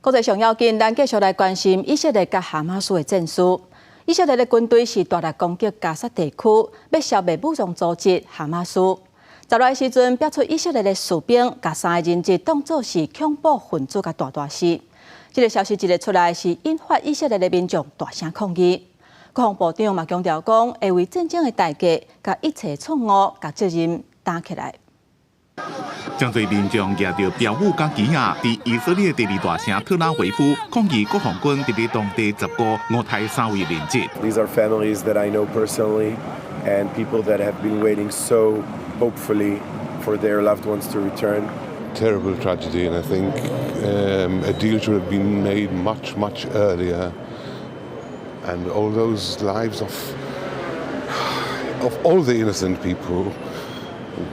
国际上要紧，咱继续来关心以色列甲哈马斯的战事。以色列的军队是大力攻击加沙地区，要消灭武装组织哈马斯。十来时阵，标出以色列的士兵甲3个人质当作是恐怖分子甲大死。这个消息一日出来，是引发以色列的民众大声抗议。国防部长嘛强调讲，会为战争的代价甲一切错误甲责任担起来。 将侪民众举着标语甲旗仔，伫以色列第二大城特拉维夫抗议国防军伫咧当地10个误杀3位人质。 These are families that I know personally, and people that have been waiting so hopefully for their loved ones to return. Terrible tragedy, and I think a deal should have been made much earlier, and all those lives of all the innocent people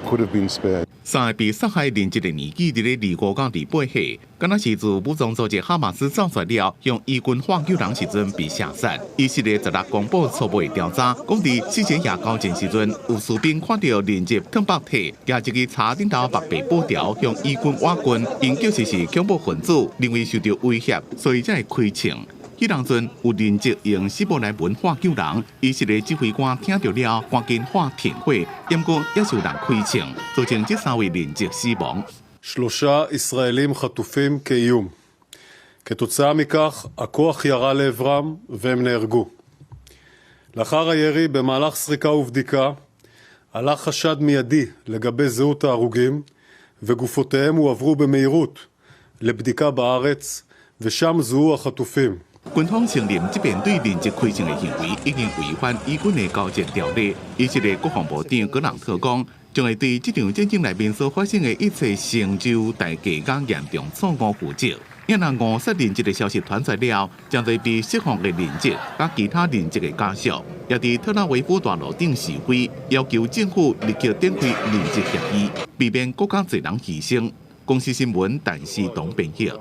could have been spared. 3个被杀害人质的年纪伫咧25到28岁，敢若是自武装组织哈马斯造出了向以军放救人时阵被射杀。以色列16公布初步的调查，讲伫4节夜交战时阵，有士兵看到人质脱北体，举一个叉顶头目被布条向以军挖军，因叫是恐怖分子，认为受到威胁，所以才会开枪。 迄当阵有人质用希伯来文化救人，以色列指挥官听到了，赶紧喊停火，不过也是有人开枪，造成这3位人质死亡。 3 ישראלים חטופים כאיום. כתוצאה מכך, הכוח ירה לעברם והם נהרגו. לאחר הירי, במהלך סריקה ובדיקה, עלה חשד מיידי לגבי זהות ההרוגים, וגופותיהם הועברו במהירות לבדיקה בארץ, ושם זוהו החטופים. 军方承认这边对人质开枪的行为已经违反以军的交战条例。以色列国防部长格朗特讲，将会对这场战争内面所发生的一切成就代价甲严重错误负责。因若误杀人质的消息传出了，将会被释放的人质甲其他人质的家属，也伫特拉维夫大路顶示威，要求政府立即展开人质协议，避免更加侪人牺牲。公司新闻但是同编译。